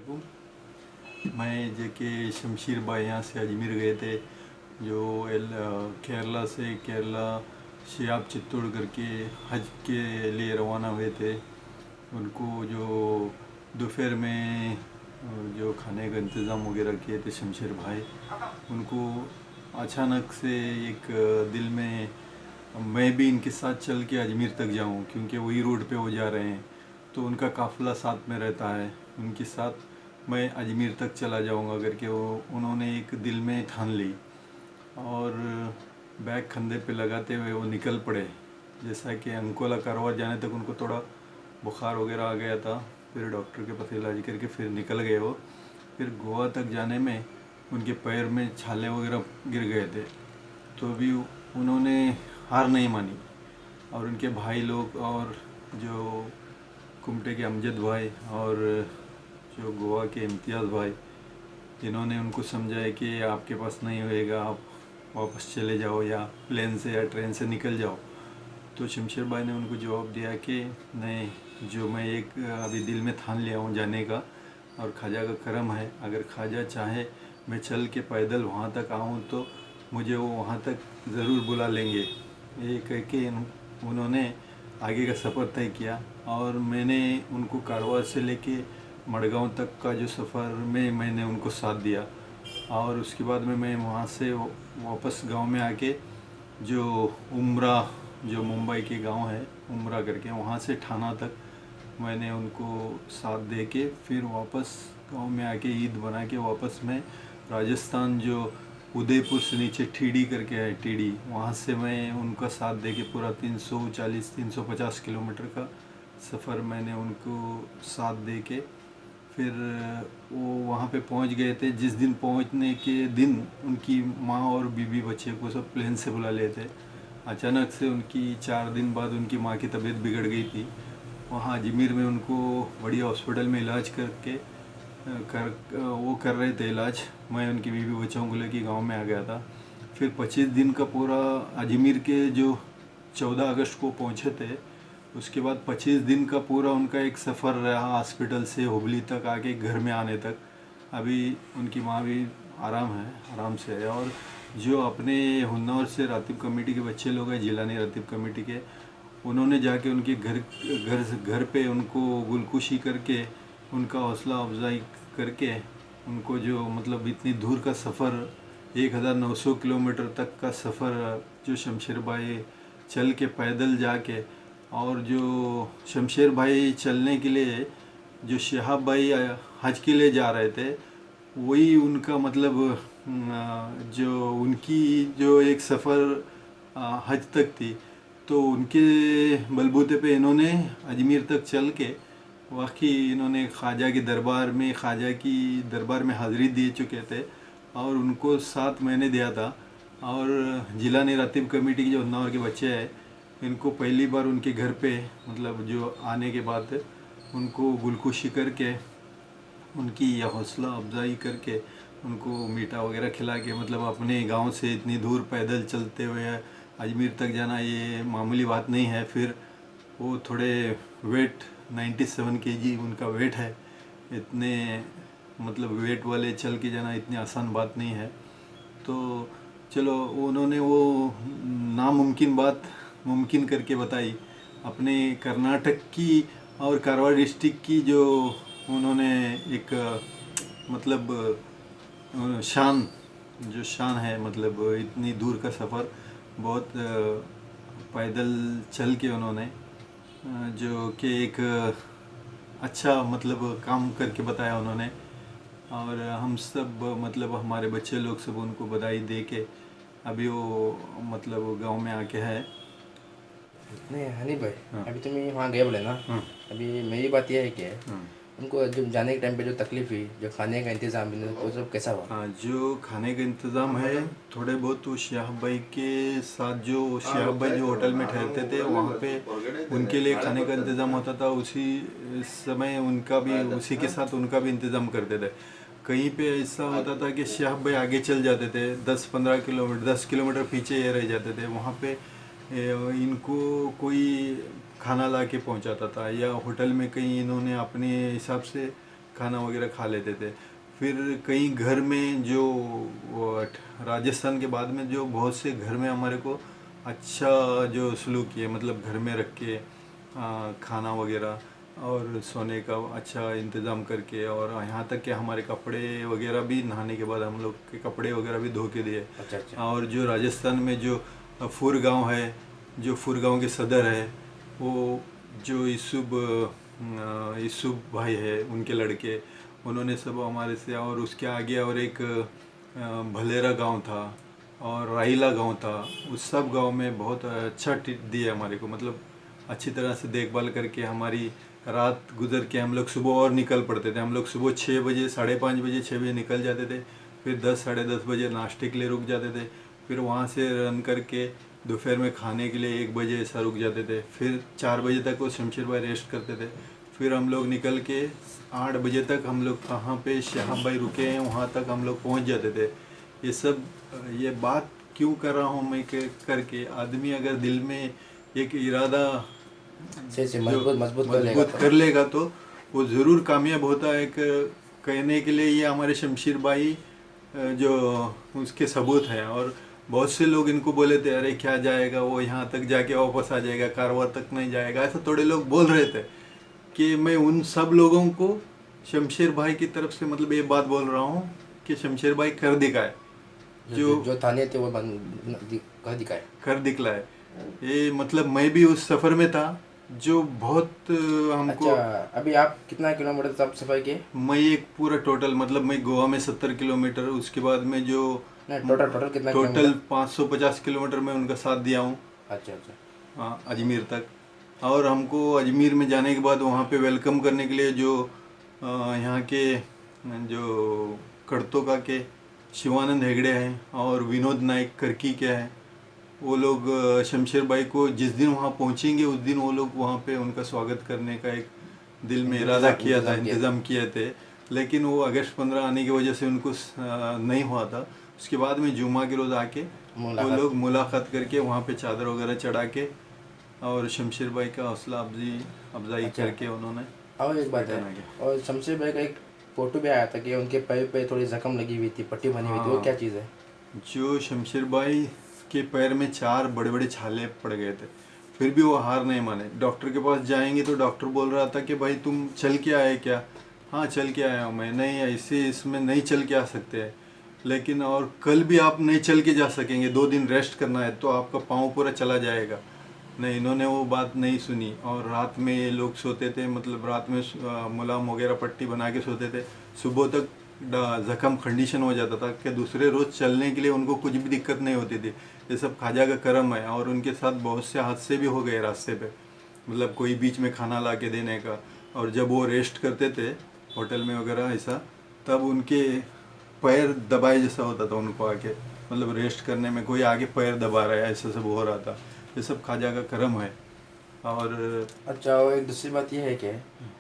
मैं जेके शमशीर भाई यहाँ से अजमेर गए थे, जो केरला शिहाब चित्तौड़ करके हज के लिए रवाना हुए थे। उनको जो दोपहर में जो खाने का इंतज़ाम वगैरह किए थे शमशीर भाई, उनको अचानक से एक दिल में मैं भी इनके साथ चल के अजमेर तक जाऊं, क्योंकि वही रोड पे वो जा रहे हैं, तो उनका काफ़िला साथ में रहता है। उनके साथ मैं अजमेर तक चला जाऊंगा करके उन्होंने एक दिल में ठान ली और बैग कंधे पे लगाते हुए वो निकल पड़े। जैसा कि अंकोला कारवार जाने तक उनको थोड़ा बुखार वगैरह आ गया था, फिर डॉक्टर के पास इलाज करके फिर निकल गए वो। फिर गोवा तक जाने में उनके पैर में छाले वगैरह गिर गए थे, तो भी उन्होंने हार नहीं मानी। और उनके भाई लोग और जो कुमटे के अमजद भाई और जो गोवा के इम्तियाज़ भाई, जिन्होंने उनको समझाया कि आपके पास नहीं होएगा, आप वापस चले जाओ या प्लेन से या ट्रेन से निकल जाओ। तो शमशेर भाई ने उनको जवाब दिया कि नहीं, जो मैं एक अभी दिल में ठान लिया हूँ जाने का, और ख्वाजा का करम है, अगर ख्वाजा चाहे मैं चल के पैदल वहाँ तक आऊँ तो मुझे वो वहाँ तक ज़रूर बुला लेंगे। ये कह के उन्होंने आगे का सफ़र तय किया और मैंने उनको कारवार से लेके मडगांव तक का जो सफ़र में मैंने उनको साथ दिया। और उसके बाद में मैं वहाँ से वापस गांव में आके जो उम्रा, जो मुंबई के गांव है उम्रा करके, वहाँ से ठाणा तक मैंने उनको साथ दे के फिर वापस गांव में आके ईद बना के वापस मैं राजस्थान जो उदयपुर से नीचे टीडी करके है, टीडी, वहाँ से मैं उनका साथ दे के पूरा 340-350 किलोमीटर का सफ़र मैंने उनको साथ दे के फिर वो वहाँ पे पहुँच गए थे। जिस दिन पहुँचने के दिन उनकी माँ और बीबी बच्चे को सब प्लेन से बुला लिए थे। अचानक से उनकी 4 दिन बाद उनकी माँ की तबीयत बिगड़ गई थी। वहाँ अजमेर में उनको बढ़िया हॉस्पिटल में इलाज करके वो कर रहे थे इलाज। मैं उनकी बीवी बच्चों को लेके गांव में आ गया था। फिर 25 दिन का पूरा अजमेर के जो 14 अगस्त को पहुंचे थे, उसके बाद 25 दिन का पूरा उनका एक सफ़र रहा हॉस्पिटल से हुबली तक आके घर में आने तक। अभी उनकी माँ भी आराम से है। और जो अपने हुन्नौर से रातिब कमेटी के बच्चे लोग हैं, जिलानी रातिब कमेटी के, उन्होंने जाके उनके घर पे उनको गुलकुशी करके उनका हौसला अफजाई करके उनको जो मतलब इतनी दूर का सफ़र 1900 किलोमीटर तक का सफ़र जो शमशेर भाई चल के पैदल जाके, और जो शमशेर भाई चलने के लिए जो शिहाब भाई हज के लिए जा रहे थे, वही उनका मतलब जो उनकी जो एक सफ़र हज तक थी, तो उनके बलबूते पे इन्होंने अजमेर तक चल के वाकई इन्होंने ख्वाजा की दरबार में हाज़िरी दे चुके थे और उनको 7 महीने दिया था। और जिलानी रातिब कमेटी के जो उन्नाव के बच्चे हैं, इनको पहली बार उनके घर पे मतलब जो आने के बाद उनको गुलकुशी करके उनकी हौसला अफजाई करके उनको मीठा वगैरह खिला के, मतलब अपने गांव से इतनी दूर पैदल चलते हुए अजमेर तक जाना ये मामूली बात नहीं है। फिर वो थोड़े वेट 97 केजी उनका वेट है, इतने मतलब वेट वाले चल के जाना इतनी आसान बात नहीं है। तो चलो उन्होंने वो नामुमकिन बात मुमकिन करके बताई। अपने कर्नाटक की और कारवार डिस्ट्रिक्ट की जो उन्होंने एक मतलब शान है, मतलब इतनी दूर का सफ़र बहुत पैदल चल के उन्होंने जो कि एक अच्छा मतलब काम करके बताया उन्होंने। और हम सब मतलब हमारे बच्चे लोग सब उनको बधाई दे के अभी वो मतलब गांव में आके है। नहीं हनी भाई, हाँ। अभी तुम वहाँ गए बोले ना। हाँ। अभी मेरी बात यह है कि हाँ। उनको जब जाने के टाइम पे जो तकलीफ हुई, जो खाने का इंतज़ाम वो सब कैसा हुआ? हाँ, जो खाने का इंतज़ाम है थोड़े बहुत तो शिहाब भाई के साथ, जो शिहाब भाई जो होटल में ठहरते थे वहाँ पे उनके लिए खाने का इंतज़ाम होता था। उसी समय उनका भी उसी के साथ उनका भी इंतज़ाम करते थे। कहीं पे ऐसा होता था कि शिहाब भाई आगे चल जाते थे 10-15 किलोमीटर, 10 किलोमीटर पीछे ये रह जाते थे। वहाँ पे इनको कोई खाना ला के पहुँचाता था, या होटल में कहीं इन्होंने अपने हिसाब से खाना वगैरह खा लेते थे। फिर कई घर में जो राजस्थान के बाद में जो बहुत से घर में हमारे को अच्छा जो सलूक किए, मतलब घर में रख के खाना वगैरह और सोने का अच्छा इंतज़ाम करके, और यहाँ तक कि हमारे कपड़े वगैरह भी नहाने के बाद हम लोग के कपड़े वगैरह भी धो के दिए। अच्छा अच्छा। और जो राजस्थान में जो फुर गांव है, जो फुर गांव के सदर है, वो जो यूसुफ भाई है, उनके लड़के, उन्होंने सब हमारे से, और उसके आगे और एक भलेरा गांव था और राइला गांव था, उस सब गांव में बहुत अच्छा ट्रीट दिए हमारे को, मतलब अच्छी तरह से देखभाल करके हमारी रात गुजर के हम लोग सुबह और निकल पड़ते थे। हम लोग सुबह 6 बजे, 5:30 बजे, 6 बजे निकल जाते थे। फिर 10, 10:30 बजे नाश्ते के लिए रुक जाते थे। फिर वहाँ से रन करके दोपहर में खाने के लिए 1 बजे ऐसा रुक जाते थे। फिर 4 बजे तक वो शमशेर भाई रेस्ट करते थे। फिर हम लोग निकल के 8 बजे तक हम लोग कहाँ पे शहाब भाई रुके हैं वहाँ तक हम लोग पहुँच जाते थे। ये बात क्यों कर रहा हूँ मैं, करके आदमी अगर दिल में एक इरादा से जो मजबूत मजबूत कर लेगा तो वो ज़रूर कामयाब होता है। कहने के लिए ये हमारे शमशेर भाई जो उसके सबूत हैं। और बहुत से लोग इनको बोले थे, अरे क्या जाएगा वो, यहाँ तक जाके वापस आ जाएगा, कारवार तक नहीं जाएगा, ऐसा थोड़े लोग बोल रहे थे। कि मैं उन सब लोगों को शमशेर भाई की तरफ से मतलब ये बात बोल रहा हूँ कि शमशेर भाई कर दिखाए, जो थाने थे वो कर दिखाए, कर दिखलाए। ये मतलब मैं भी उस सफ़र में था जो बहुत हमको। अच्छा, अभी आप कितना किलोमीटर तक सफर किए? मैं एक पूरा टोटल, मतलब मैं गोवा में 70 किलोमीटर, उसके बाद में जो टोटल कितना टोटल किलोमीटर? 550 किलोमीटर में उनका साथ दिया हूँ। अच्छा अच्छा। अजमेर तक। और हमको अजमेर में जाने के बाद वहाँ पे वेलकम करने के लिए जो यहाँ के जो कड़तोका के शिवानंद हेगड़े हैं और विनोद नाइक करकी के हैं, वो लोग शमशेर भाई को जिस दिन वहाँ पहुँचेंगे उस दिन वो लोग वहाँ पे उनका स्वागत करने का एक दिल में इरादा किया था, इंतज़ाम किए थे। लेकिन वो अगस्त 15 आने की वजह से उनको नहीं हुआ था। उसके बाद में जुम्मा के रोज़ आके वो लोग मुलाकात करके वहाँ पे चादर वगैरह चढ़ा के और शमशेर भाई का हौसला अफजाई करके उन्होंने। और एक बात है, और शमशेर भाई का एक फोटो भी आया था कि उनके पैर पे थोड़ी जख्म लगी हुई थी, पट्टी बनी हुई थी, वो क्या चीज़ है? जो शमशेर भाई के पैर में 4 बड़े बड़े छाले पड़ गए थे, फिर भी वो हार नहीं माने। डॉक्टर के पास जाएंगे तो डॉक्टर बोल रहा था कि भाई तुम चल के आए क्या? हाँ चल के आया हूँ मैं। नहीं, ऐसे इसमें नहीं चल के आ सकते हैं, लेकिन और कल भी आप नहीं चल के जा सकेंगे, 2 दिन रेस्ट करना है तो आपका पाँव पूरा चला जाएगा। नहीं, इन्होंने वो बात नहीं सुनी। और रात में ये लोग सोते थे, मतलब रात में मुलाम वगैरह पट्टी बना के सोते थे। सुबह तक ज़ख्म कंडीशन हो जाता था कि दूसरे रोज़ चलने के लिए उनको कुछ भी दिक्कत नहीं होती थी। ये सब ख्वाजा का करम है। और उनके साथ बहुत से हादसे भी हो गए रास्ते पे, मतलब कोई बीच में खाना ला के देने का। और जब वो रेस्ट करते थे होटल में वगैरह ऐसा, तब उनके पैर दबाए जैसा होता था उनको आके, मतलब रेस्ट करने में कोई आगे पैर दबा रहा है ऐसा सब हो रहा था। ये सब ख्वाजा का करम है। और अच्छा, और एक दूसरी बात यह है कि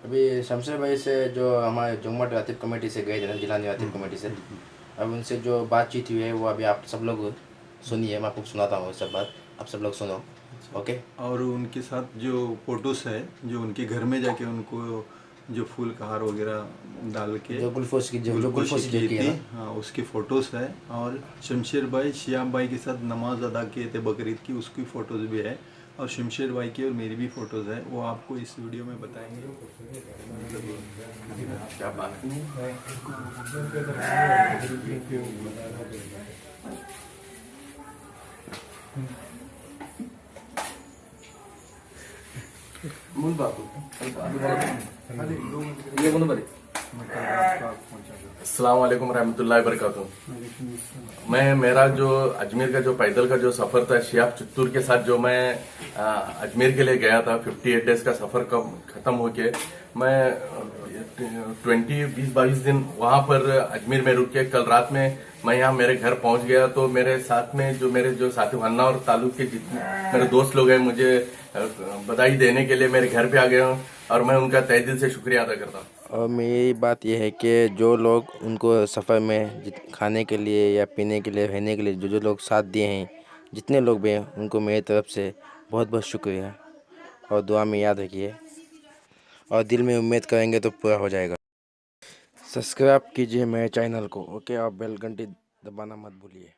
अभी शमशेर भाई से जो हमारे जुम्मा रातिब कमेटी से गए थे ना, जिलानी रातिब कमेटी से, अब उनसे जो बातचीत हुई है वो अभी आप सब लोग सुनिए, मैं आपको सुनाता हूँ सब बात, आप सब लोग सुनो। ओके। और उनके साथ जो फोटोस है, जो उनके घर में जाके उनको जो फूल का हार वगैरह डाल के जो गुलफोस की की थी, हाँ उसकी फ़ोटोज़ है। और शमशेर भाई शियाब भाई के साथ नमाज अदा किए थे बकरीद की, उसकी फ़ोटोज़ भी है। और शमशेर भाई की और मेरी भी फ़ोटोज़ है, वो आपको इस वीडियो में बताएंगे। क्या बात मूल बाबू ये बोलो बड़े। अस्सलाम वालेकुम रहमतुल्लाहि बरकातुहू। मैं मेरा जो अजमेर का जो पैदल का जो सफ़र था शिहाब चित्तूर के साथ, जो मैं अजमेर के लिए गया था, 58 डेज का सफ़र कब ख़त्म होके मैं 20-22 दिन वहाँ पर अजमेर में रुक के कल रात में मैं यहाँ मेरे घर पहुँच गया। तो मेरे साथ में जो मेरे जो साथी हन्ना और ताल्लुक के जितने मेरे दोस्त लोग हैं, मुझे बधाई देने के लिए मेरे घर पे आ गए हूँ और मैं उनका तहे दिल से शुक्रिया अदा करता हूँ। और मेरी बात यह है कि जो लोग उनको सफ़र में खाने के लिए या पीने के लिए, रहने के लिए जो लोग साथ दिए हैं, जितने लोग भी हैं, उनको मेरी तरफ से बहुत बहुत शुक्रिया। और दुआ में याद रखिए और दिल में उम्मीद करेंगे तो पूरा हो जाएगा। सब्सक्राइब कीजिए मेरे चैनल को, ओके, और बेल घंटी दबाना मत भूलिए।